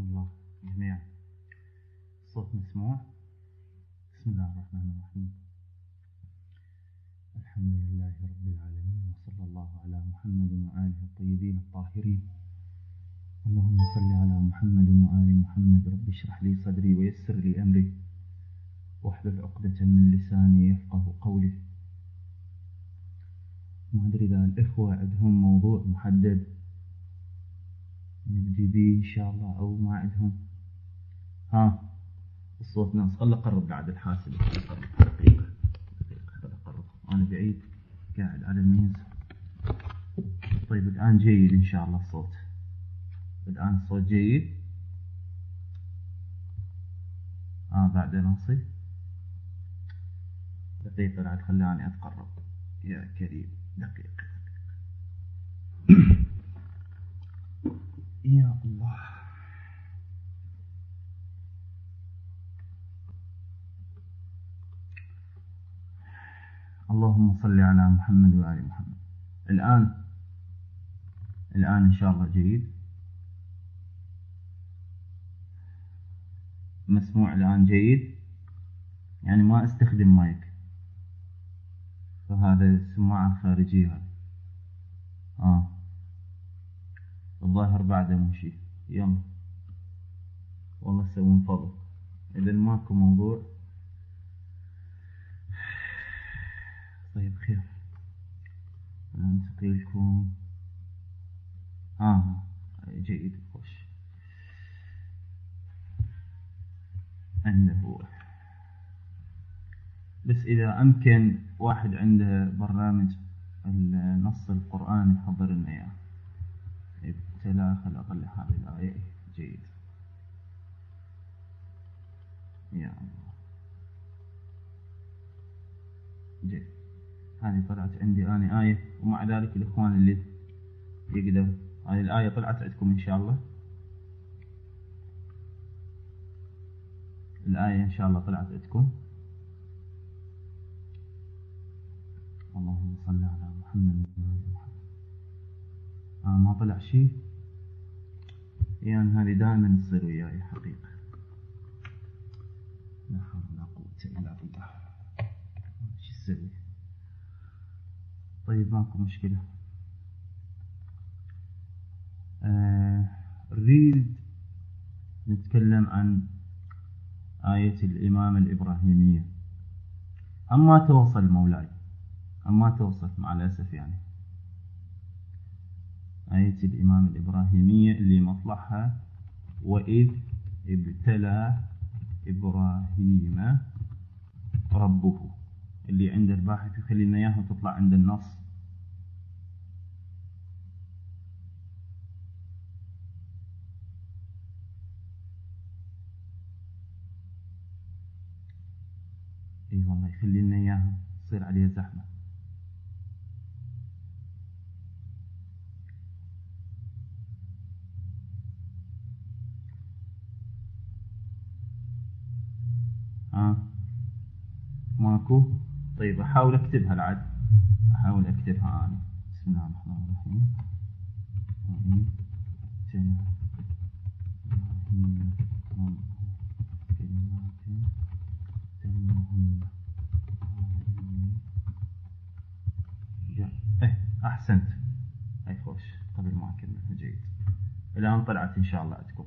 الله جميعا. الصوت مسموع. بسم الله الرحمن الرحيم. الحمد لله رب العالمين، وصلى الله على محمد وآله الطيبين الطاهرين. اللهم صل على محمد وآل محمد. رب اشرح لي صدري ويسر لي أمري واحلل عقدة من لساني يفقه قولي. ما أدري إذا الإخوة عندهم موضوع محدد نبدي به إن شاء الله أو ما عندهم. الصوت ناس. خل أقرب بعد الحاسب. دقيقة خل أقرب، أنا بعيد قاعد على الميز. طيب الآن جيد إن شاء الله الصوت. الآن الصوت جيد. بعد نصي دقيقة بعد، خلاني أتقرب يا كريم. دقيقة يا الله. اللهم صل على محمد وآل محمد. الآن إن شاء الله جيد. مسموع الآن جيد، يعني ما استخدم مايك، فهذا السماعة خارجية. الظاهر بعده مشي. يلا والله سوون فضل. إذا ماكو موضوع طيب خير. ننتقل لكم. جيد. خوش عنده. بس إذا أمكن واحد عنده برنامج النص القرآني يحضر لنا إياه. ابتلى خل أقل هذه الآية. جيد يا الله. جيد. هذه طلعت عندي أنا آية، ومع ذلك الإخوان اللي يقدر، هذه الآية طلعت عندكم إن شاء الله. الآية إن شاء الله طلعت عندكم. اللهم صل على محمد وآل محمد. ما طلع شيء يعني. هذه دائما تصير وياي حقيقة. لا حول ولا قوة إلا بالله. شو تسوي؟ طيب ماكو مشكلة. نريد نتكلم عن آية الإمامة الإبراهيمية. أما توصل مولاي، أما توصل مع الأسف يعني. آية الإمامة الإبراهيمية اللي مطلعها وإذ ابتلى إبراهيم ربه، اللي عند الباحث يخلي لنا إياها تطلع عند النص. اي والله يخلي لنا اياها، تصير عليها زحمة. ماكو. طيب احاول اكتبها العد. احاول اكتبها انا. بسم الله الرحمن الرحيم. أحسنت. أي خوش. قبل ما أكمل. جيد. الآن طلعت إن شاء الله عندكم.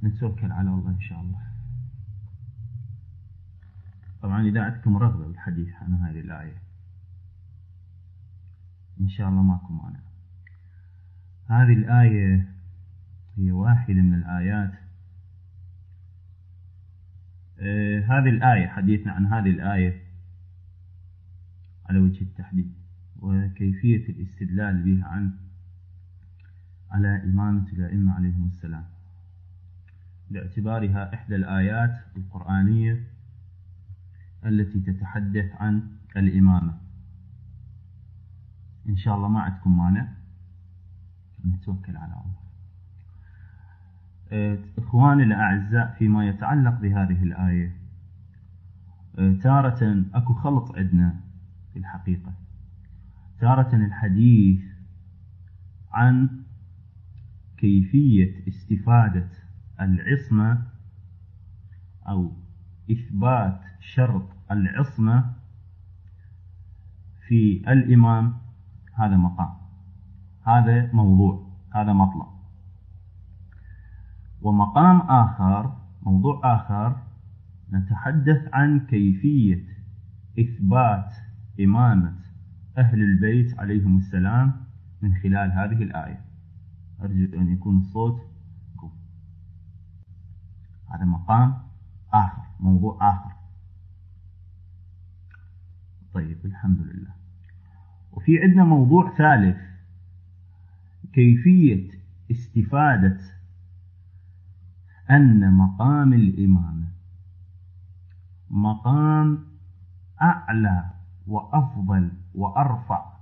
نتوكل على الله إن شاء الله. طبعا إذا عندكم رغبة بالحديث عن هذه الآية إن شاء الله ماكو مانع. هذه الآية هي واحدة من الآيات. هذه الآية، حديثنا عن هذه الآية على وجه التحديد وكيفية الاستدلال بها على إمامة الأئمة عليهم السلام، باعتبارها إحدى الآيات القرآنية التي تتحدث عن الإمامة. إن شاء الله ما عندكم مانع. نتوكل على الله. إخواني الأعزاء، فيما يتعلق بهذه الآية، تارة أكو خلط عندنا في الحقيقة. تارة الحديث عن كيفية استفادة العصمة أو إثبات شرط العصمة في الإمام، هذا مقام، هذا موضوع، هذا مطلب. ومقام آخر، موضوع آخر، نتحدث عن كيفية إثبات إمامة أهل البيت عليهم السلام من خلال هذه الآية. أرجو أن يكون الصوت قوي. هذا مقام آخر، موضوع آخر. طيب، الحمد لله. وفي عندنا موضوع ثالث، كيفية استفادة أن مقام الإمامة مقام أعلى وأفضل وأرفع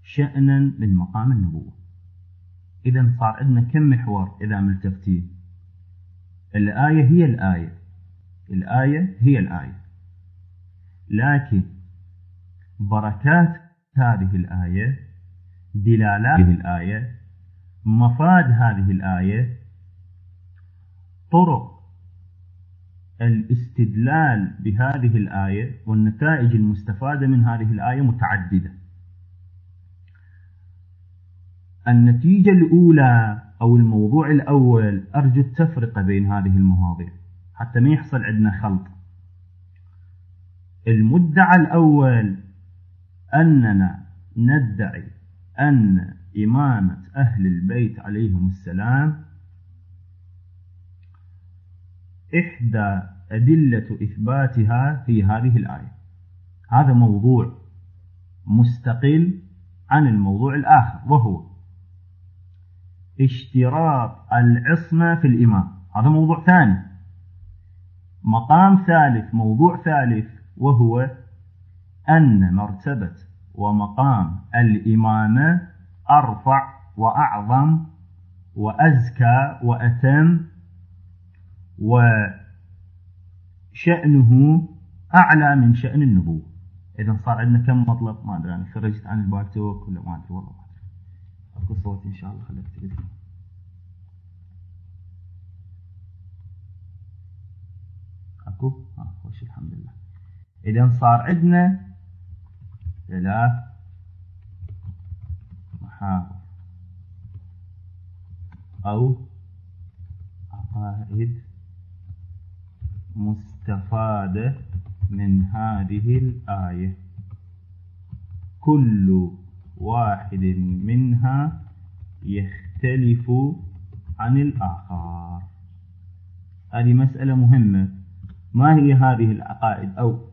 شأنا من مقام النبوة. إذا صار عندنا كم محور إذا ملتفتين. الآية هي الآية، الآية هي الآية، لكن بركات هذه الآية، دلالات هذه الآية، مفاد هذه الآية، طرق الاستدلال بهذه الآية والنتائج المستفادة من هذه الآية متعددة. النتيجة الأولى أو الموضوع الأول، أرجو التفرقة بين هذه المواضيع حتى ما يحصل عندنا خلط. المدعى الأول أننا ندعي أن إمامة أهل البيت عليهم السلام إحدى أدلة إثباتها في هذه الآية. هذا موضوع مستقل عن الموضوع الآخر، وهو اشتراط العصمة في الإمام. هذا موضوع ثاني، مقام ثالث، موضوع ثالث، وهو أن مرتبة ومقام الإمامة أرفع وأعظم وأزكى وأتم، وشأنه أعلى من شأن النبوة. إذا صار عندنا كم مطلب؟ ما أدري، أنا خرجت عن البالتوك ولا ما أدري، والله ما أدري. أكو صوت إن شاء الله، خليك تبدأ. أكو؟ خوش، الحمد لله. إذا صار عندنا 3 محاور أو عقائد مستفادة من هذه الآية، كل واحد منها يختلف عن الآخر. هذه مسألة مهمة. ما هي هذه العقائد أو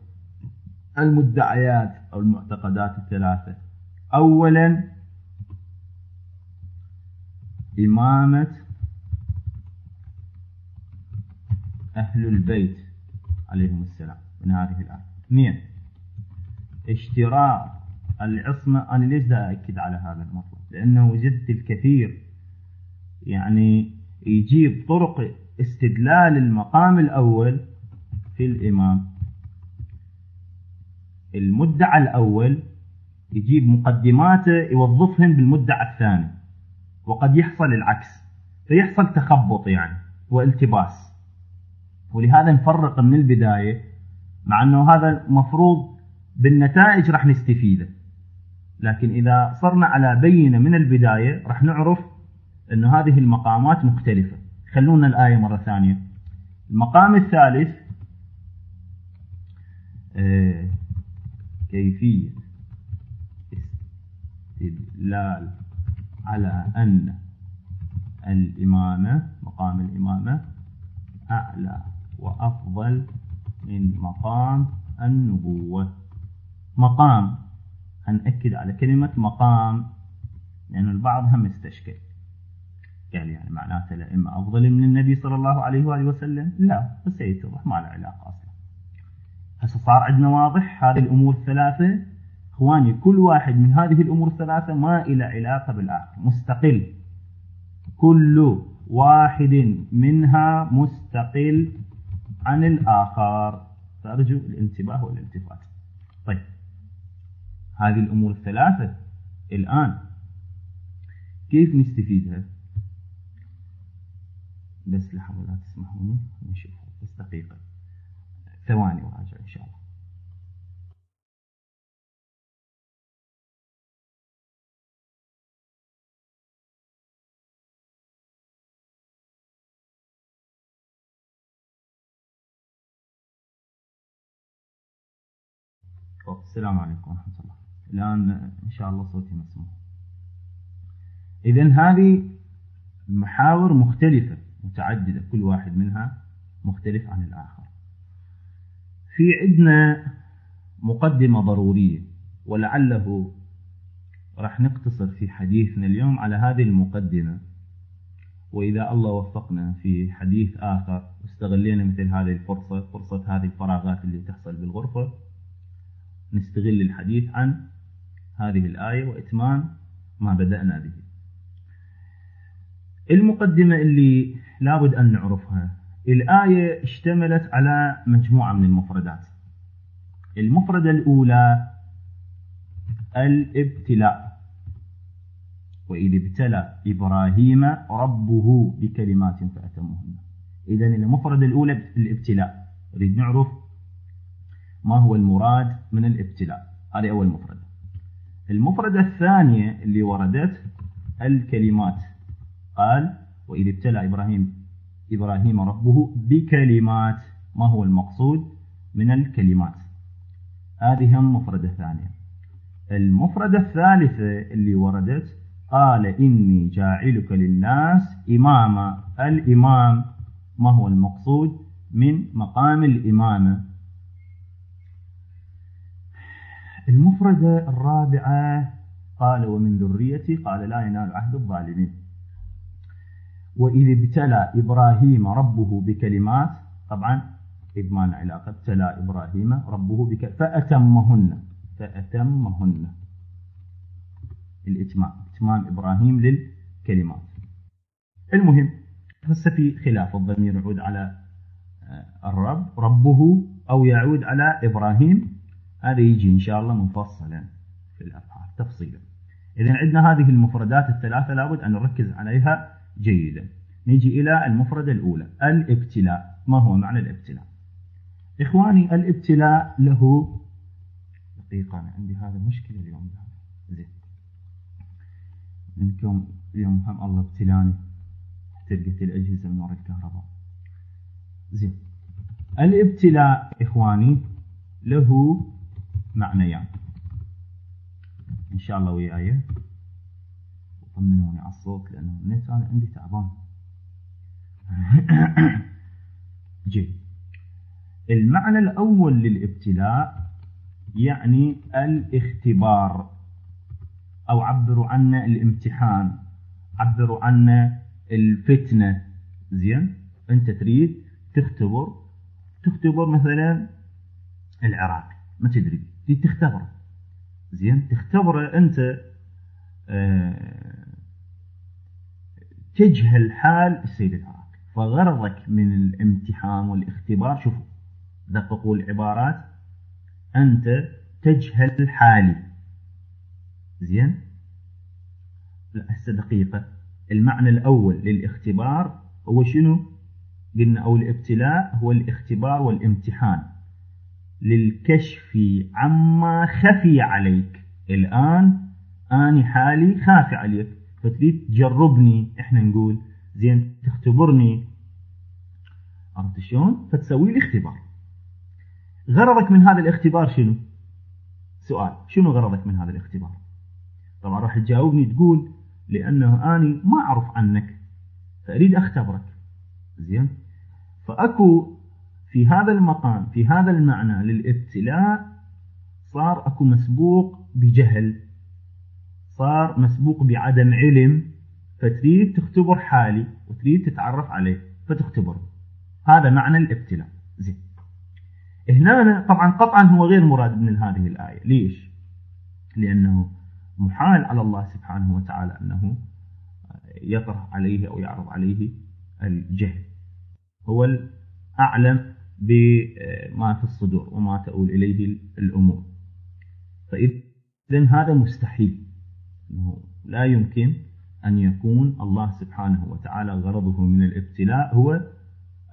المدعيات أو المعتقدات الثلاثة؟ أولا، إمامة أهل البيت عليهم السلام من هذه الآية. 2، اشتراط العصمة. أنا ليش دا أكد على هذا المطلب؟ لأنه وجدت الكثير يعني يجيب طرق استدلال المقام الأول في الإمام، المدعى الأول يجيب مقدماته يوظفهم بالمدعى الثاني، وقد يحصل العكس، فيحصل تخبط يعني والتباس. ولهذا نفرق من البداية، مع أنه هذا مفروض بالنتائج راح نستفيده، لكن إذا صرنا على بينة من البداية راح نعرف أن هذه المقامات مختلفة. خلونا الآية مرة ثانية. المقام الثالث، كيفية استدلال على أن الإمامة، مقام الإمامة أعلى وأفضل من مقام النبوة. مقام، هنأكد على كلمة مقام لأن يعني البعض هم استشكل، يعني معناته الأئمة أفضل من النبي صلى الله عليه وآله وسلم؟ لا، سيتضح ما له علاقة أصلا. هسه صار عندنا واضح هذه الأمور الثلاثة. إخواني، كل واحد من هذه الأمور الثلاثة ما إلى علاقة بالآخر، مستقل، كل واحد منها مستقل عن الآخر، فأرجو الانتباه والالتفات. طيب، هذه الأمور الثلاثة الآن كيف نستفيدها؟ بس لحظة لا تسمحوني نشوف بس دقيقة، ثواني وراجع إن شاء الله. السلام عليكم ورحمة الله. الآن إن شاء الله صوتي مسموع. إذن هذه محاور مختلفة متعددة، كل واحد منها مختلف عن الآخر. في عندنا مقدمة ضرورية، ولعله راح نقتصر في حديثنا اليوم على هذه المقدمة، وإذا الله وفقنا في حديث آخر واستغلينا مثل هذه الفرصة، فرصة هذه الفراغات اللي تحصل بالغرفة، نستغل الحديث عن هذه الآية وإتمام ما بدأنا به. المقدمة اللي لابد أن نعرفها، الآية اشتملت على مجموعة من المفردات. المفردة الأولى الابتلاء، وإذ ابتلى إبراهيم ربه بكلمات فأتمهن. إذن المفردة الأولى الابتلاء، نريد نعرف ما هو المراد من الابتلاء، هذه أول مفردة. المفردة الثانية اللي وردت الكلمات، قال وإذ ابتلى إبراهيم ربه بكلمات، ما هو المقصود من الكلمات، هذه هم مفردة ثانية. المفردة الثالثة اللي وردت قال إني جاعلك للناس إماما، الإمام ما هو المقصود من مقام الإمامة. المفردة الرابعة قال ومن ذريتي، قال لا ينال عهد الظالمين. وإذ ابتلى إبراهيم ربه بكلمات، طبعا إذ ما علاقة، ابتلى إبراهيم ربه فأتمهن، الإتمام، إتمام إبراهيم للكلمات. المهم هسه في خلاف، الضمير يعود على الرب ربه أو يعود على إبراهيم، هذا يجي إن شاء الله مفصلا في الأبحاث تفصيلا. إذن عندنا هذه المفردات الثلاثة لابد أن نركز عليها جيدا. نجي إلى المفردة الأولى الابتلاء. ما هو معنى الابتلاء؟ إخواني الابتلاء له دقيقة، أنا عندي هذا مشكلة اليوم، زين منكم اليوم هم الله ابتلاني، تلقت الأجهزة من وراء الكهرباء. زين، الابتلاء إخواني له معنيان، إن شاء الله وياي وطمنوني على الصوت لأنه النت أنا عندي تعبان. جيد، المعنى الأول للابتلاء يعني الاختبار، أو عبروا عنه الامتحان، عبروا عنه الفتنة. زين، أنت تريد تختبر مثلا العراق، ما تدري تريد تختبره، زين تختبره أنت، تجهل حال السيد العراق، فغرضك من الامتحان والاختبار، شوفوا دققوا العبارات، أنت تجهل حالي. زين، لا هسه دقيقة، المعنى الأول للاختبار هو شنو؟ قلنا أو الابتلاء هو الاختبار والامتحان للكشف عما خفي عليك. الآن أنا حالي خافي عليك، فتريد تجربني، إحنا نقول زين تختبرني، عرفت شلون؟ فتسوي لي اختبار. غرضك من هذا الاختبار شنو؟ سؤال، شنو غرضك من هذا الاختبار؟ طبعا راح تجاوبني تقول لأنه أنا ما أعرف عنك فأريد أختبرك. زين، فأكو في هذا المقام، في هذا المعنى للابتلاء، صار أكو مسبوق بجهل، صار مسبوق بعدم علم، فتريد تختبر حالي وتريد تتعرف عليه فتختبره. هذا معنى الابتلاء. زين، هنا طبعا قطعا هو غير مراد من هذه الآية. ليش؟ لأنه محال على الله سبحانه وتعالى أنه يطرح عليه أو يعرض عليه الجهل، هو الأعلم بما في الصدور وما تؤول إليه الأمور. فإذن هذا مستحيل، أنه لا يمكن أن يكون الله سبحانه وتعالى غرضه من الابتلاء هو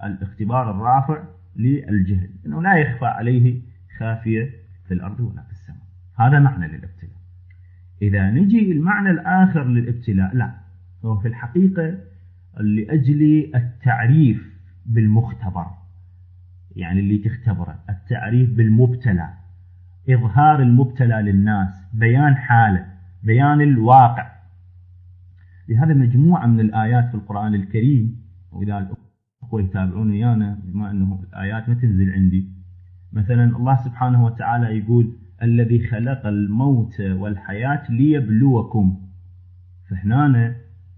الاختبار الرافع للجهل، أنه لا يخفى عليه خافية في الأرض ولا في السماء. هذا معنى للابتلاء. إذا نجي المعنى الآخر للابتلاء، لا، هو في الحقيقة لأجل التعريف بالمختبر، يعني اللي تختبره، التعريف بالمبتلى، إظهار المبتلى للناس، بيان حاله، بيان الواقع. لهذا مجموعة من الآيات في القرآن الكريم، وإذا الأخوة يتابعون ويانا بما أنه الآيات ما تنزل عندي، مثلا الله سبحانه وتعالى يقول الذي خلق الموت والحياة ليبلوكم. فهنا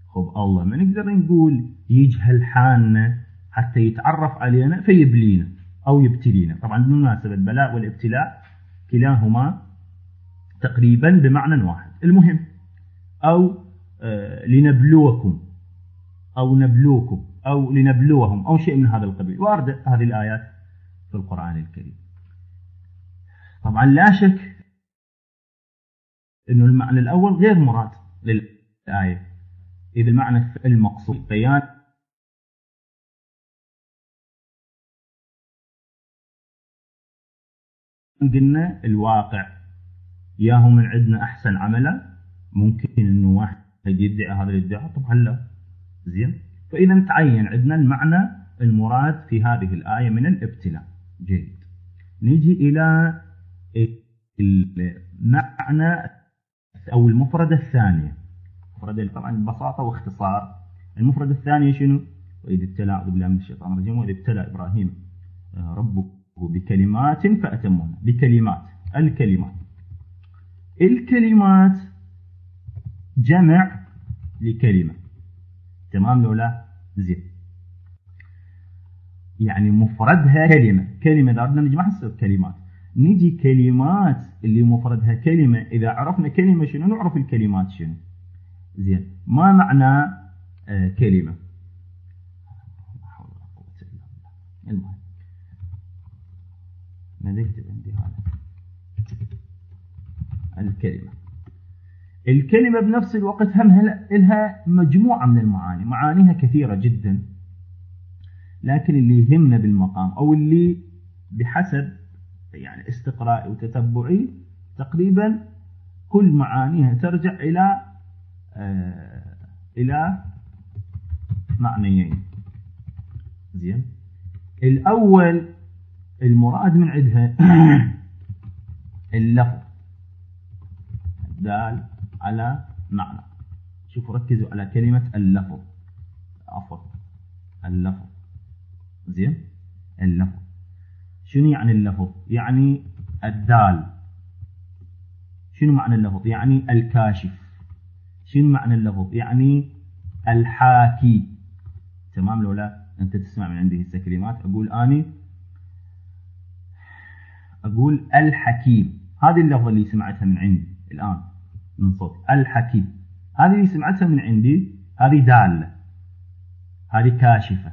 خب الله ما نقدر نقول يجهل حالنا حتى يتعرف علينا فيبلينا أو يبتلينا. طبعا بالمناسبة البلاء والابتلاء كلاهما تقريبا بمعنى واحد. المهم أو لنبلوكم أو نبلوكم أو لنبلوهم أو شيء من هذا القبيل، واردة هذه الآيات في القرآن الكريم. طبعا لا شك أنه المعنى الأول غير مراد للآية، إذا المعنى المقصود بيان قلنا الواقع، ياهو من عندنا أحسن عملا، ممكن أنه واحد يدعي هذا الادعاء، طبعا لا، زين. فإذا تعين عندنا المعنى المراد في هذه الآية من الابتلاء. جيد، نيجي إلى المعنى أو المفردة الثانية. المفردة طبعا ببساطة واختصار، المفردة الثانية شنو؟ وإذ ابتلى، أعوذ بالله من الشيطان الرجيم، وإذ ابتلى إبراهيم ربه بكلمات فأتمهن. بكلمات، الكلمات جمع لكلمة، تمام لو لا؟ زين، يعني مفردها كلمة إذا أردنا نجمعها تصير كلمات. نيجي كلمات اللي مفردها كلمة، إذا عرفنا كلمة شنو نعرف الكلمات شنو. زين، ما معنى كلمة؟ لا حول ولا قوة إلا بالله. المهم ما نكتب عندي هذا الكلمة بنفس الوقت هم لها مجموعة من المعاني، معانيها كثيرة جدا، لكن اللي يهمنا بالمقام أو اللي بحسب يعني استقرائي وتتبعي تقريبا كل معانيها ترجع إلى معنيين. زين، الأول المراد من عندها اللفظ دال على معنى. شوفوا ركزوا على كلمة اللفظ، عفوا اللفظ. زين، اللفظ شنو يعني اللفظ؟ يعني الدال. شنو معنى اللفظ؟ يعني الكاشف. شنو معنى اللفظ؟ يعني الحاكي. تمام لو لا؟ أنت تسمع من عندي هسه كلمات أقول الحكيم، هذه اللفظة اللي سمعتها من عندي الآن من صوت الحكيم، هذه اللي سمعتها من عندي، هذه دالة، هذه كاشفة.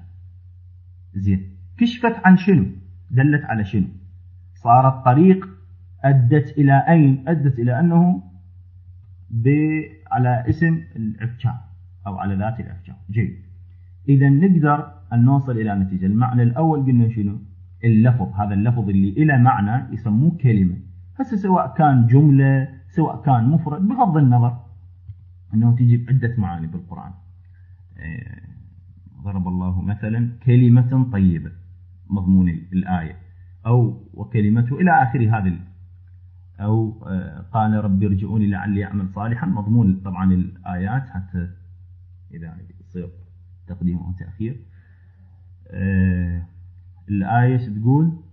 زين، كشفت عن شنو؟ دلت على شنو؟ صار الطريق أدت إلى أين؟ أدت إلى أنه على اسم العفشاء أو على ذات العفشاء. جيد، إذا نقدر أن نوصل إلى نتيجة. المعنى الأول قلنا شنو؟ اللفظ، هذا اللفظ اللي إلى معنى يسموه كلمة. هسه سواء كان جملة سواء كان مفرد، بغض النظر أنه تجي بعدة معاني بالقرآن. ضرب الله مثلا كلمة طيبة مضمون الآية، أو وكلمته إلى آخر هذا، أو قال رب ارجعوني لعلي أعمل صالحا، مضمون طبعا الآيات حتى إذا يصير تقديم أو تأخير. الآية تقول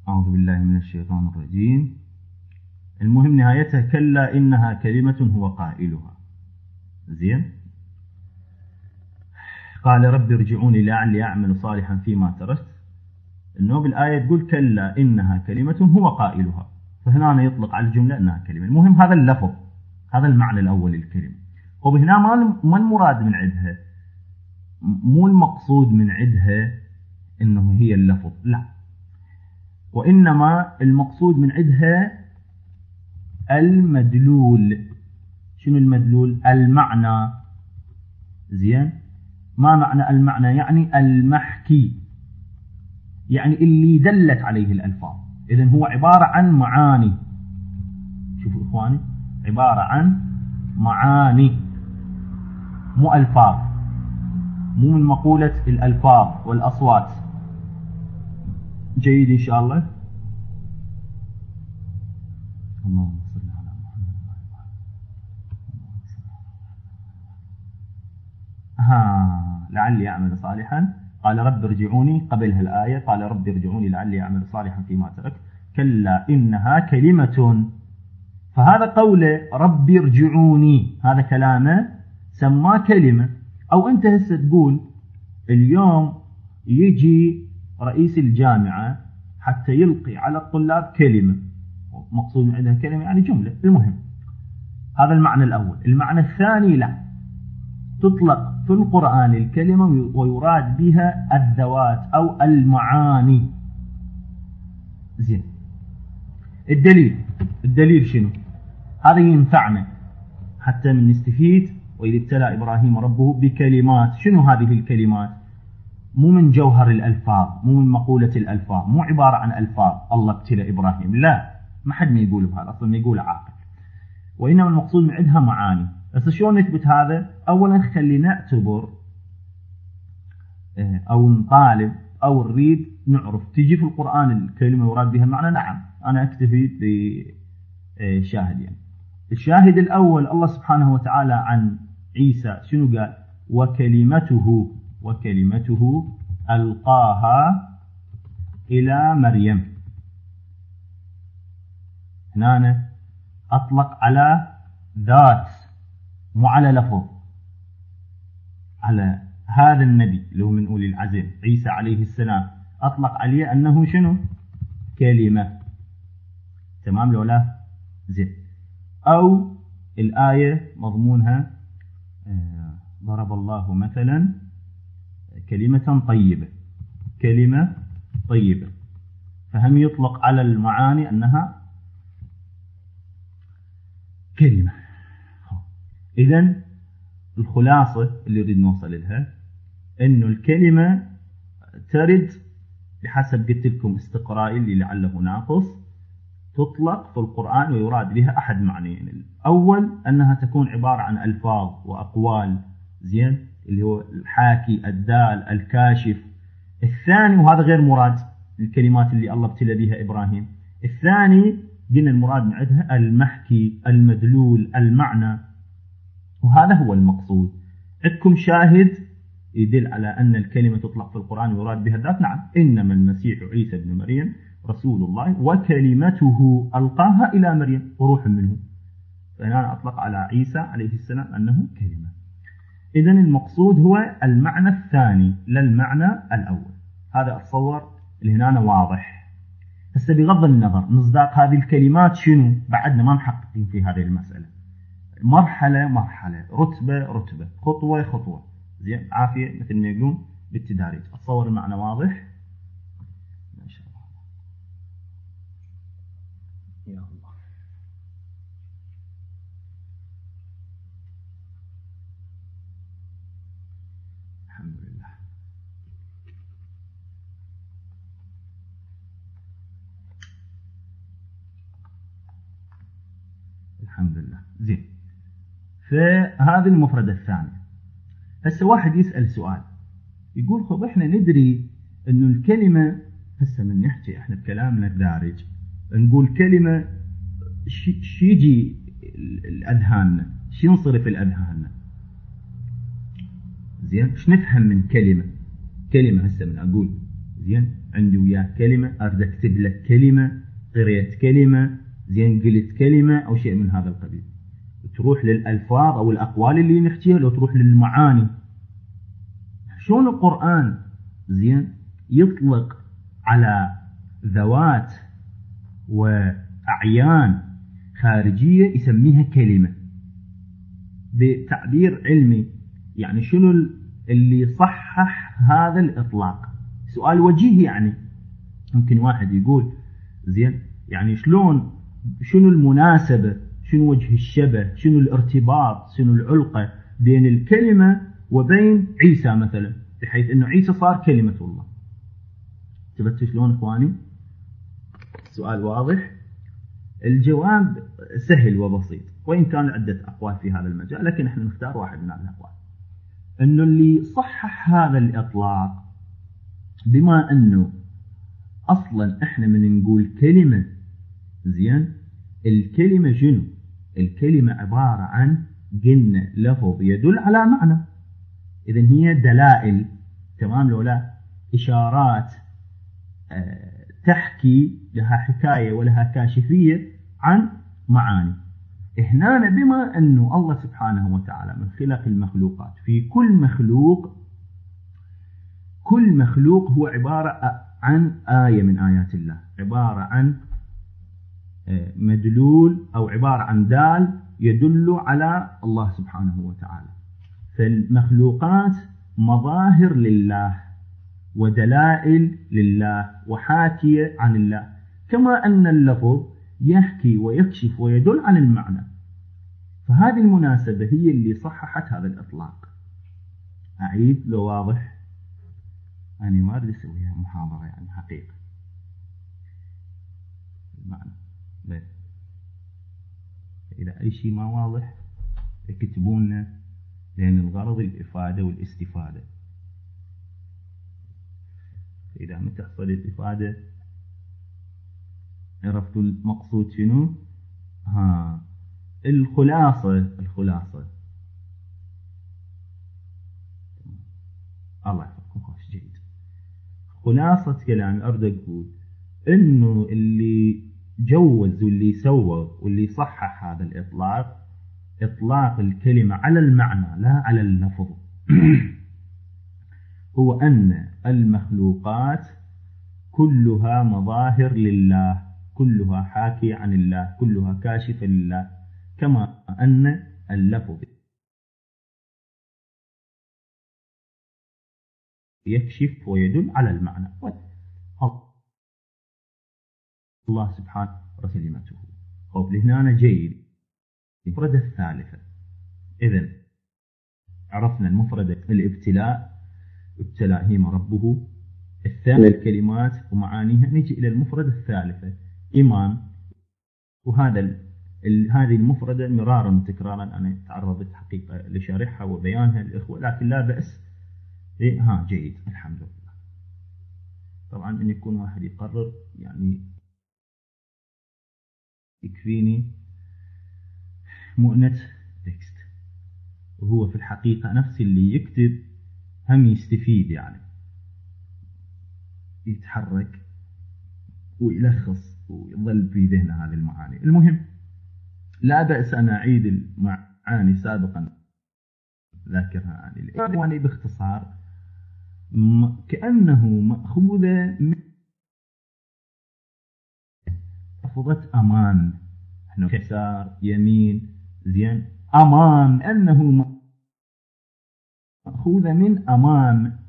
أعوذ بالله من الشيطان الرجيم. المهم نهايتها كلا إنها كلمة هو قائلها. زين، قال رب ارجعوني لعلي أعمل صالحا فيما تركت. إنه بالآية تقول كلا إنها كلمة هو قائلها، فهنا يطلق على الجملة إنها كلمة. المهم هذا اللفظ، هذا المعنى الأول للكلمة. وبهنا ما المراد من عندها، مو المقصود من عندها إنه هي اللفظ، لا، وإنما المقصود من عندها المدلول. شنو المدلول؟ المعنى. زين، ما معنى المعنى؟ يعني المحكي، يعني اللي دلت عليه الألفاظ. إذن هو عبارة عن معاني. شوفوا إخواني، عبارة عن معاني مو ألفاظ، مو من مقولة الألفاظ والأصوات. جيد إن شاء الله. اللهم صل على محمد. لعلي أعمل صالحا. قال رب ارجعوني، قبلها الآية قال رب ارجعوني لعلي أعمل صالحا فيما ترك، كلا إنها كلمة. فهذا قوله رب ارجعوني، هذا كلامه سماه كلمة. أو أنت هسه تقول اليوم يجي رئيس الجامعة حتى يلقي على الطلاب كلمة، مقصود من عندها كلمة يعني جملة. المهم، هذا المعنى الأول. المعنى الثاني، لا، تطلق في القرآن الكلمة ويراد بها الذوات أو المعاني. زين، الدليل شنو؟ هذا ينفعنا حتى نستفيد. وإذ ابتلى إبراهيم ربه بكلمات. شنو هذه الكلمات؟ مو من جوهر الألفاظ، مو من مقولة الألفاظ، مو عبارة عن ألفاظ الله ابتلى إبراهيم، لا، ما حد ما يقول بهذا أصلا، ما يقول عاقل. وإنما المقصود من عندها معاني. بس شلون نثبت هذا؟ أولا خلينا نعتبر أو نطالب أو نريد نعرف تجي في القرآن الكلمة يراد بها المعنى. نعم، أنا أكتفي بشاهد. يعني الشاهد الأول الله سبحانه وتعالى عن عيسى شنو قال؟ وكلمته ألقاها إلى مريم. هنا أطلق على ذات مو على لفظ، على هذا النبي اللي هو من أولي العزم عيسى عليه السلام، أطلق عليه أنه شنو؟ كلمة. تمام لو لا؟ زين. أو الآية مضمونها ضرب الله مثلا كلمة طيبة، فهم يطلق على المعاني أنها كلمة. إذن الخلاصة اللي نريد نوصل لها أنه الكلمة ترد بحسب قلت لكم استقرائي اللي لعله ناقص، تطلق في القرآن ويراد بها أحد معنيين. الأول أنها تكون عبارة عن ألفاظ وأقوال، زين، اللي هو الحاكي، الدال، الكاشف. الثاني، وهذا غير مراد الكلمات اللي الله ابتلى بها إبراهيم، الثاني قلنا المراد من عندها المحكي، المدلول، المعنى، وهذا هو المقصود. عندكم شاهد يدل على أن الكلمة تطلق في القرآن ويراد بها الذات؟ نعم، إنما المسيح عيسى بن مريم رسول الله وكلمته ألقاها إلى مريم وروح منه. فهنا أطلق على عيسى عليه السلام أنه كلمة. إذن المقصود هو المعنى الثاني لا المعنى الأول. هذا أتصور اللي هنا واضح. هسه بغض النظر مصداق هذه الكلمات شنو، بعدنا ما محققين في هذه المسألة. مرحلة، رتبة، خطوة. زين، عافية مثل ما يقولون بالتداريج. أتصور المعنى واضح ما شاء الله. يا الله. الحمد لله. الحمد لله. زين، فهذه المفردة الثانية. هسه واحد يسأل سؤال يقول خب احنا ندري انه الكلمة، هسه من نحكي احنا بكلامنا الدارج نقول كلمة شي يجي الأذهاننا، شي ينصرف الأذهاننا. زين، ايش نفهم من كلمة هسه من أقول زين عندي وياه كلمة، أريد أكتب لك كلمة، قريت كلمة، زين قلت كلمة أو شيء من هذا القبيل، تروح للألفاظ أو الأقوال اللي نحكيها، لو تروح للمعاني. شلون القرآن زين يطلق على ذوات وأعيان خارجية يسميها كلمة بتعبير علمي؟ يعني شنو اللي صحح هذا الإطلاق؟ سؤال وجيهي. يعني ممكن واحد يقول زين يعني شنو المناسبة، شنو وجه الشبه، شنو الارتباط، شنو العلاقة بين الكلمة وبين عيسى مثلا، بحيث أنه عيسى صار كلمة الله. تبتوا شلون إخواني؟ السؤال واضح؟ الجواب سهل وبسيط، وإن كان عدة أقوال في هذا المجال، لكن احنا نختار واحد من الأقوال. أنه اللي صحح هذا الإطلاق، بما أنه أصلا احنا من نقول كلمة، زين، الكلمة شنو؟ الكلمة عبارة عن قلنا لفظ يدل على معنى، إذن هي دلائل، تمام لو لا؟ إشارات تحكي لها حكاية ولها كاشفية عن معاني. هنا بما أنه الله سبحانه وتعالى من خلق المخلوقات، في كل مخلوق هو عبارة عن آية من آيات الله، عبارة عن مدلول أو عبارة عن دال يدل على الله سبحانه وتعالى. فالمخلوقات مظاهر لله ودلائل لله وحاكية عن الله، كما أن اللفظ يحكي ويكشف ويدل عن المعنى. فهذه المناسبة هي اللي صححت هذا الإطلاق. أعيد لو واضح؟ أنا ما أريد أسويها محاضرة يعني حقيقة المعنى. بس إذا أي شيء ما واضح اكتبونا، لأن الغرض الإفادة والاستفادة. إذا ما تحصل الإفادة عرفتوا المقصود شنو؟ الخلاصة الله يحفظكم خوش جيد. خلاصة كلامي أريد أقول إنه اللي جوز واللي سوى واللي صحح هذا الإطلاق، إطلاق الكلمة على المعنى لا على اللفظ، هو أن المخلوقات كلها مظاهر لله، كلها حاكية عن الله، كلها كاشفة لله، كما أن اللفظ يكشف ويدل على المعنى. الله سبحانه وكلمته. خب لهنا جيد. المفردة الثالثة، إذن عرفنا المفردة الابتلاء، ابتلاهيم ربه. الثانية الكلمات ومعانيها. نجي إلى المفردة الثالثة إمام. وهذه المفردة مرارا وتكرارا أنا تعرضت حقيقة لشرحها وبيانها للإخوة، لكن لا بأس. جيد الحمد لله. طبعا أن يكون واحد يقرر يعني يكفيني مؤنة تكست، وهو في الحقيقة نفس اللي يكتب هم يستفيد، يعني يتحرك ويلخص ويظل في ذهنه هذه المعاني. المهم لا بأس أن أعيد المعاني سابقا ذاكرها عن الإخواني باختصار، كأنه مأخوذة من لفظة أمان. احنا يسار يمين، زين، أمان، أنه مأخوذة من أمان.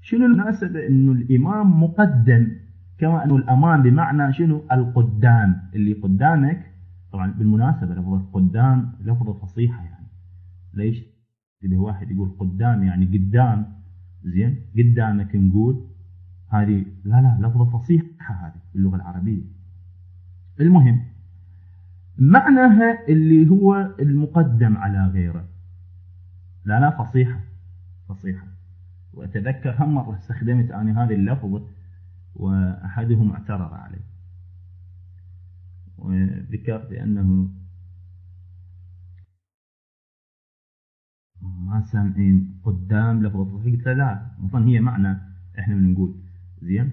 شنو المناسبة؟ إنه الإمام مقدم، كما أنه الأمان بمعنى شنو؟ القدام، اللي قدامك. طبعا بالمناسبة لفظة قدام لفظة فصيحة، يعني ليش إذا واحد يقول قدام يعني قدام، زين، قدامك نقول هذه لا لفظة فصيحة هذه باللغة العربية. المهم معناها اللي هو المقدم على غيره. لا فصيحة. وأتذكر هم مرة استخدمت أنا هذه اللفظة وأحدهم اعترض علي وذكرت أنه ما سامعين قدام لفظة فصيحة. قلت لا، مثلا هي معنى احنا بنقول زين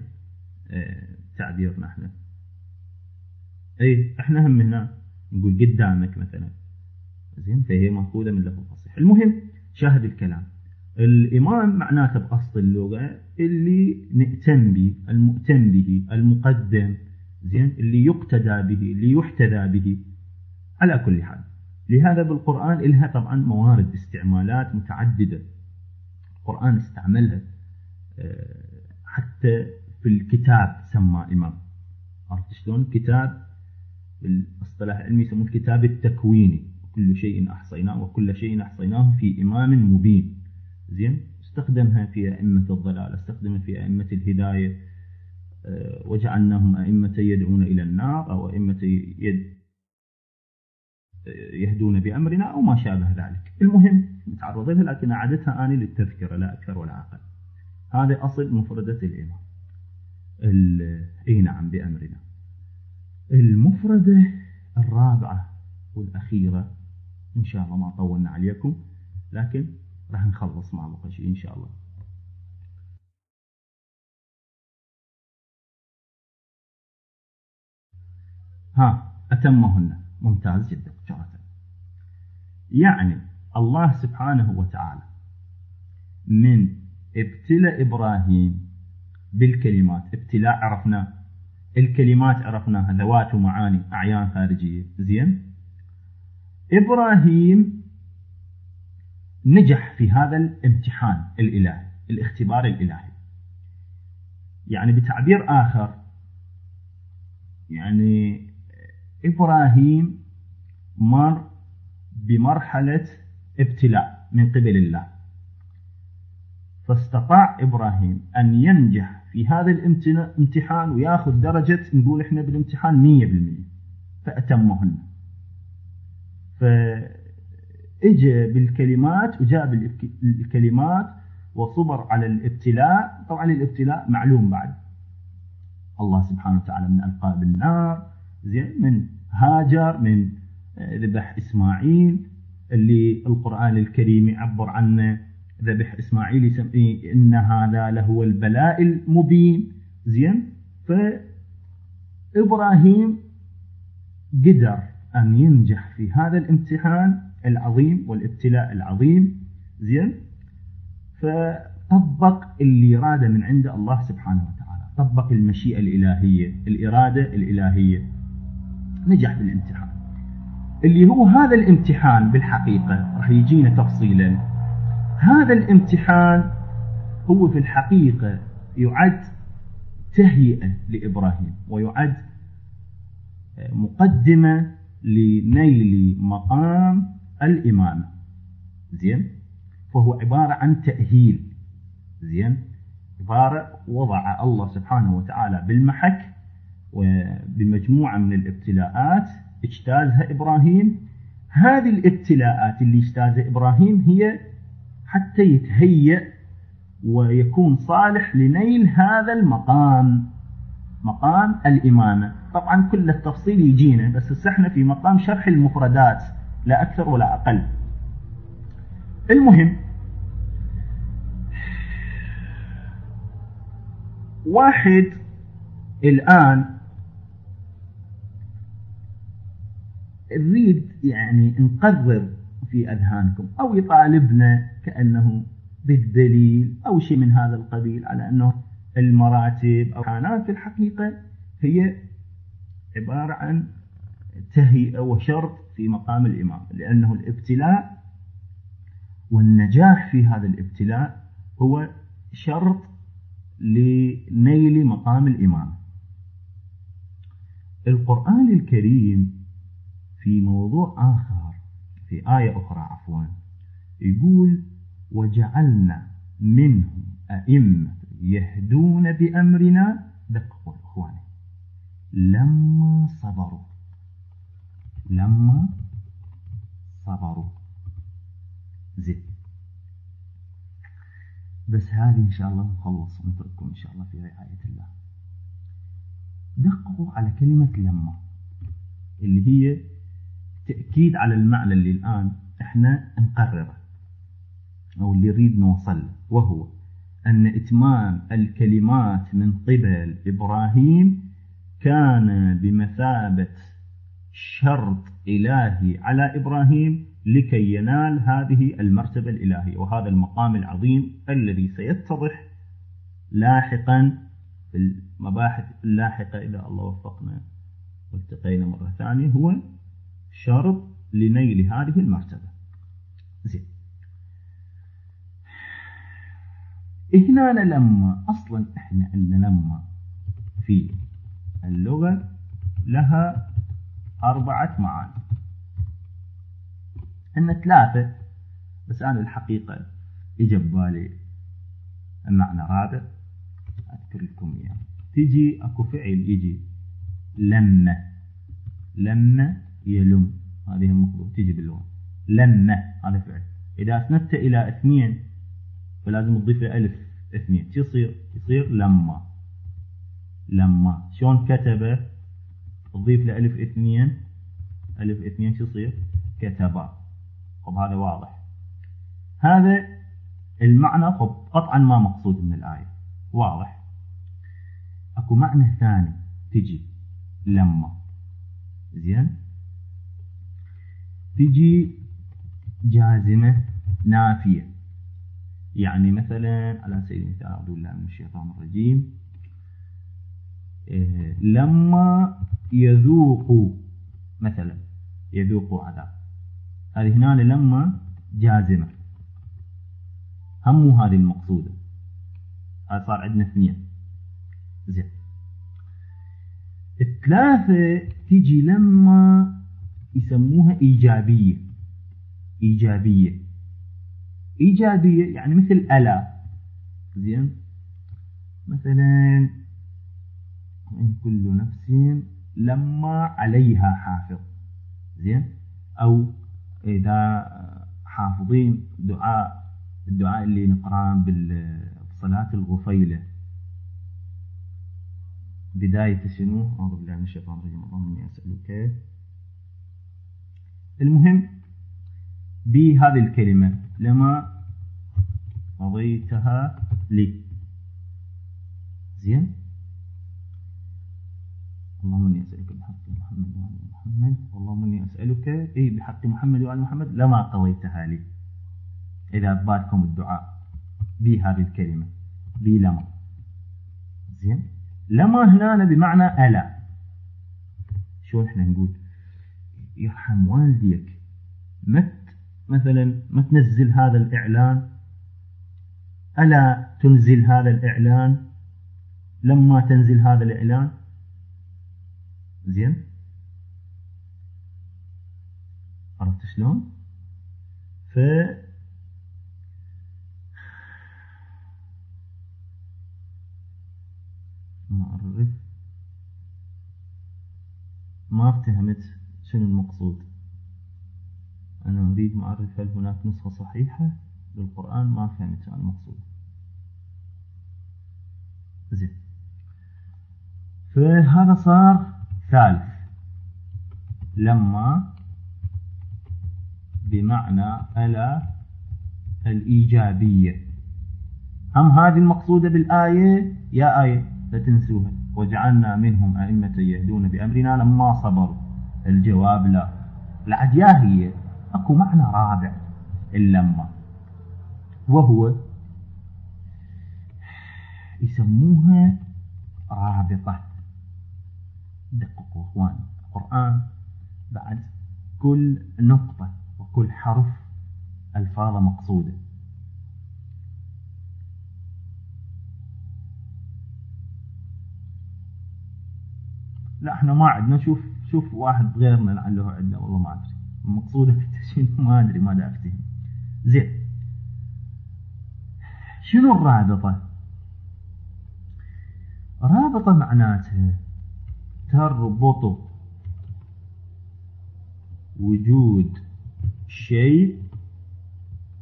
تعبيرنا احنا احنا هم هنا نقول قدامك مثلا، زين، فهي مأخوذة من لفظ فصيح. المهم شاهد الكلام، الإمام معناته بأصل اللغة اللي نأتم به، المؤتم به، المقدم، زين، اللي يقتدى به، اللي يحتذى به على كل حال. لهذا بالقرآن إلها طبعا موارد استعمالات متعددة. القرآن استعملها حتى في الكتاب سمى إمام. عرفت شلون؟ كتاب بالاصطلاح العلمي يسمون الكتاب التكويني، وكل شيء أحصيناه وكل شيء أحصيناه في إمام مبين. زين، استخدمها في أئمة الضلال، استخدمها في أئمة الهداية، وجعلناهم أئمة يدعون إلى النار أو أئمة يهدون بأمرنا أو ما شابه ذلك. المهم نتعرض لها، لكن أعدتها أنا للتذكرة لا أكثر ولا أقل. هذا أصل مفردة الإمام. إي نعم، بأمرنا. المفردة الرابعة والأخيرة، إن شاء الله ما طولنا عليكم، لكن راح نخلص مع بقى شيء إن شاء الله. أتمهن. ممتاز جدا جرة. يعني الله سبحانه وتعالى من ابتلى إبراهيم بالكلمات. ابتلاء عرفنا، الكلمات عرفناها ذوات ومعاني، أعيان خارجية. زين، إبراهيم نجح في هذا الامتحان الإلهي، الاختبار الإلهي. يعني بتعبير آخر، يعني إبراهيم مر بمرحلة ابتلاء من قبل الله، فاستطاع إبراهيم أن ينجح في هذا الامتحان ويأخذ درجة، نقول إحنا بالامتحان 100%، فأتمهن. فإجى بالكلمات وجاب الكلمات وصبر على الابتلاء. طبعا الابتلاء معلوم بعد، الله سبحانه وتعالى من ألقاه بالنار، زين، من هاجر، من ذبح إسماعيل اللي القرآن الكريم يعبر عنه ذبح إسماعيل، يسميه إن هذا لهو البلاء المبين. زين، فإبراهيم قدر أن ينجح في هذا الامتحان العظيم والابتلاء العظيم. زين، فطبق اللي إرادة من عند الله سبحانه وتعالى، طبق المشيئة الإلهية، الإرادة الإلهية، نجح في الامتحان اللي هو هذا الامتحان. بالحقيقة راح يجينا تفصيلا، هذا الامتحان هو في الحقيقة يعد تهيئة لإبراهيم، ويعد مقدمة لنيل مقام الإمامة. زين، فهو عبارة عن تأهيل. زين، عبارة وضع الله سبحانه وتعالى بالمحك وبمجموعة من الابتلاءات اجتازها إبراهيم. هذه الابتلاءات اللي اجتازها إبراهيم هي حتى يتهيأ ويكون صالح لنيل هذا المقام، مقام الإمامة. طبعا كل التفصيل يجينا، بس احنا في مقام شرح المفردات لا أكثر ولا أقل. المهم، واحد الآن نريد يعني نقرر في أذهانكم أو يطالبنا كأنه بالدليل أو شيء من هذا القبيل على أنه المراتب أو حانات في الحقيقة هي عبارة عن تهيئة وشرط في مقام الإمام، لأنه الابتلاء والنجاح في هذا الابتلاء هو شرط لنيل مقام الإمام. القرآن الكريم في موضوع آخر، في آية أخرى عفوا، يقول وجعلنا منهم أئمة يهدون بأمرنا. دققوا إخواني، لما صبروا، لما صبروا. زين، بس هذه إن شاء الله نخلص ونترككم إن شاء الله في رعاية الله. دققوا على كلمة لما، اللي هي تأكيد على المعنى اللي الآن إحنا نقرره أو اللي نريد نوصل، وهو أن إتمام الكلمات من قبل إبراهيم كان بمثابة شرط إلهي على إبراهيم لكي ينال هذه المرتبة الإلهية وهذا المقام العظيم الذي سيتضح لاحقا في المباحث اللاحقة إذا الله وفقنا والتقينا مرة ثانية. هو شرط لنيل هذه المرتبة. زين، هنا لما أصلا إحنا عندنا لما في اللغة لها 4 معاني. هن 3 بس أنا الحقيقة إجا ببالي المعنى رابع أذكر لكم إياه. تيجي أكو فعل يجي لن يلم، هذه المفروض تيجي باللغة لن، هذا فعل. إذا أسندت إلى 2 فلازم تضيف ألف 2. يصير لما شلون كتبه تضيف له ألف 2 شو يصير كتبا. طب هذا واضح، هذا المعنى قطعا ما مقصود من الآية، واضح. اكو معنى ثاني تجي لما، زين، تجي جازمة نافية. يعني مثلا على سبيل المثال أعوذ بالله من الشيطان الرجيم، لما يذوقوا مثلا، يذوقوا عذاب، هذه هنا لما جازمة، هم هذه المقصودة. هذا صار عندنا 2. زين، 3 تيجي لما يسموها إيجابية. يعني مثل ألا، زين، مثلا إن كل نفس لما عليها حافظ، زين، أو إذا حافظين الدعاء اللي نقرأه بصلاة الغفيلة، بداية شنو؟ أعوذ بالله من الشيطان الرجيم، اللهم إني أسألك. المهم بهذه الكلمة لما قضيتها لي، زين، اللهم إني أسألك بحق محمد وآل محمد، اللهم إني أسألك بحق محمد وآل محمد لما قضيتها لي. إذا باتكم الدعاء بهذه الكلمة لما، زين. لما هنا بمعنى ألا. شو إحنا نقول؟ يرحم والديك مثلا ما تنزل هذا الإعلان، ألا تنزل هذا الإعلان، لما تنزل هذا الإعلان، زين، عرفت شلون؟ ما افتهمت شنو المقصود. أنا أريد معرف هل هناك نسخة صحيحة للقرآن، ما فهمت عن المقصود. زين، فهذا صار 3. لما بمعنى ألا الإيجابية، هم هذه المقصودة بالآية يا آية لا تنسوها، وجعلنا منهم أئمة يهدون بأمرنا لما صبروا. الجواب لا، العديا هي أكو معنى رابع اللما، وهو يسموها رابطة. دققوا اخوان، القرآن بعد كل نقطة وكل حرف ألفاظ مقصودة. لا احنا ما عندنا، شوف واحد غيرنا لعله عندنا، والله ما ادري المقصودة شنو، ما ادري، ما دا افتهم. زين، شنو الرابطة؟ رابطة معناتها تربط وجود شيء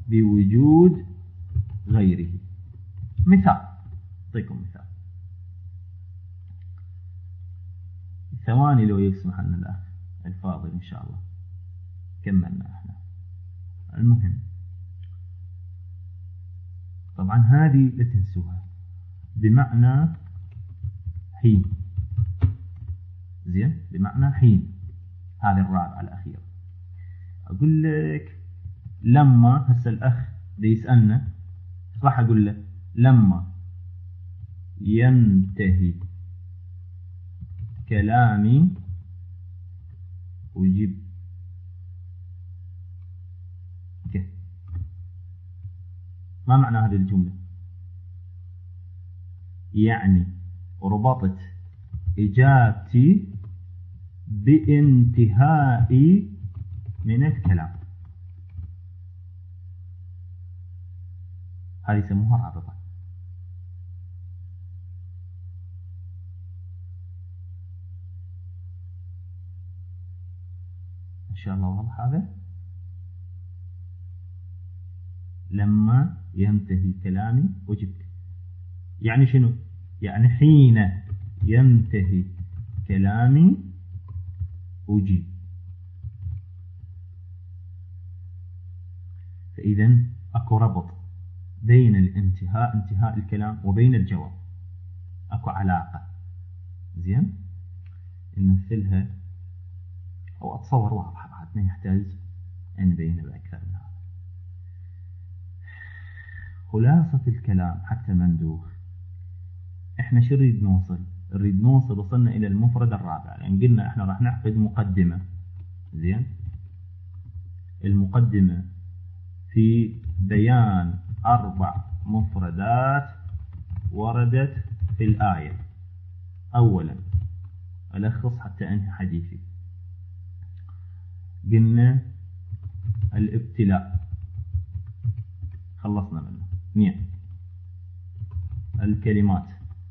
بوجود غيره. مثال، أعطيكم مثال، ثواني لو يسمح لنا الأخ الفاضل إن شاء الله كملنا احنا. المهم طبعا هذه لا تنسوها، بمعنى حين، زين، بمعنى حين. هذه الرابعة الأخيرة. أقول لك لما، هسه الأخ دي يسألنا، راح أقول له لما ينتهي كلامي أجيب كيف. ما معنى هذه الجملة؟ يعني ربطت إجابتي بانتهاء من الكلام. هذه يسموها رابطة. إن شاء الله واضح هذا. لما ينتهي كلامي أجبت، يعني شنو؟ يعني حين ينتهي كلامي أجيب. فإذا أكو ربط بين انتهاء الكلام وبين الجواب، أكو علاقة. زين، نمثلها أو أتصور واضحة بعد، ما يحتاج أن نبينها بأكثر من هذا. خلاصة الكلام حتى مندوخ، إحنا شو نريد نوصل؟ نريد نوصل، وصلنا إلى المفرد الرابع، لأن يعني قلنا إحنا راح نعقد مقدمة. زين، المقدمة في بيان 4 مفردات وردت في الآية. أولا ألخص حتى أنهي حديثي. قلنا الابتلاء خلصنا منه. 2 الكلمات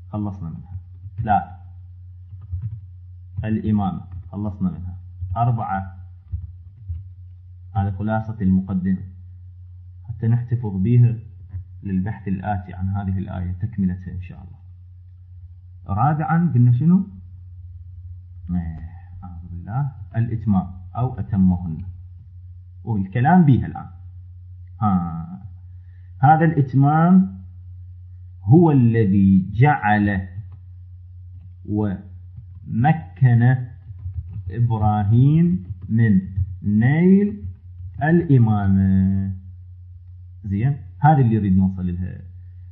خلصنا منها. 3 الإمامة خلصنا منها. 4 هذا خلاصة المقدمة حتى نحتفظ بها للبحث الآتي عن هذه الآية تكملتها إن شاء الله. رابعا قلنا شنو؟ أعوذ بالله، الإتمام أو أتمهن، والكلام بها الآن. هذا الإتمام هو الذي جعل ومكن إبراهيم من نيل الإمامة. زين، هذا اللي يريد نوصل لها،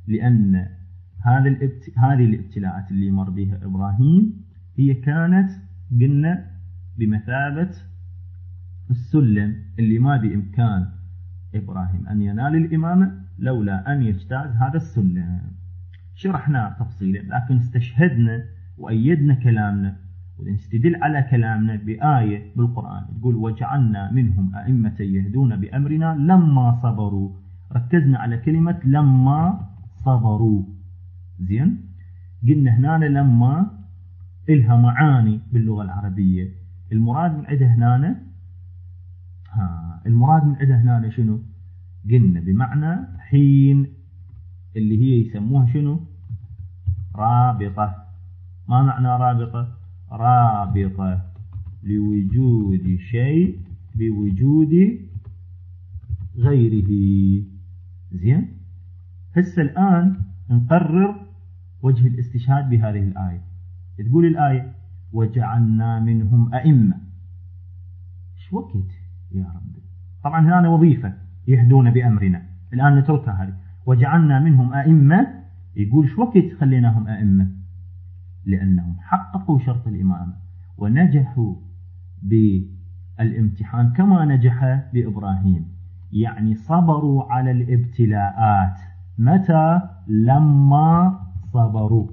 لأن هذه الابتلاءات اللي مر بها إبراهيم هي كانت قلنا بمثابة السلم اللي ما بإمكان إبراهيم أن ينال الإمامة لولا أن يجتاز هذا السلم. شرحنا تفصيلا، لكن استشهدنا وأيدنا كلامنا ونستدل على كلامنا بآية بالقرآن تقول وجعلنا منهم أئمة يهدون بأمرنا لما صبروا. ركزنا على كلمة لما صبروا. زين، قلنا هنا لما إلها معاني باللغة العربية. المراد من عندها هنا شنو؟ قلنا بمعنى حين، اللي هي يسموها شنو؟ رابطة. ما معنى رابطة؟ رابطة لوجود شيء بوجود غيره. زين، هسه الآن نقرر وجه الاستشهاد بهذه الآية. تقول الآية وجعلنا منهم أئمة. شو وقت يا رب؟ طبعا هنا وظيفة يهدون بأمرنا، الآن نتركها هذه. وجعلنا منهم أئمة، يقول شو وقت خليناهم أئمة؟ لأنهم حققوا شرط الإمامة ونجحوا بالامتحان كما نجح بإبراهيم، يعني صبروا على الابتلاءات. متى؟ لما صبروا.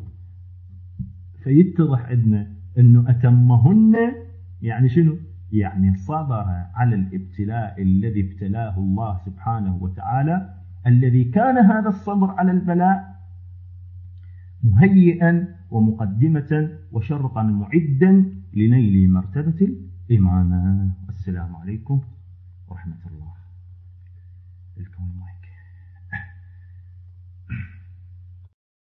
فيتضح عندنا أنه أتمهن يعني شنو؟ يعني صبر على الابتلاء الذي ابتلاه الله سبحانه وتعالى، الذي كان هذا الصبر على البلاء مهيئا ومقدمة وشرطا معدا لنيل مرتبة الإمامة. السلام عليكم ورحمة الله. الكون معك.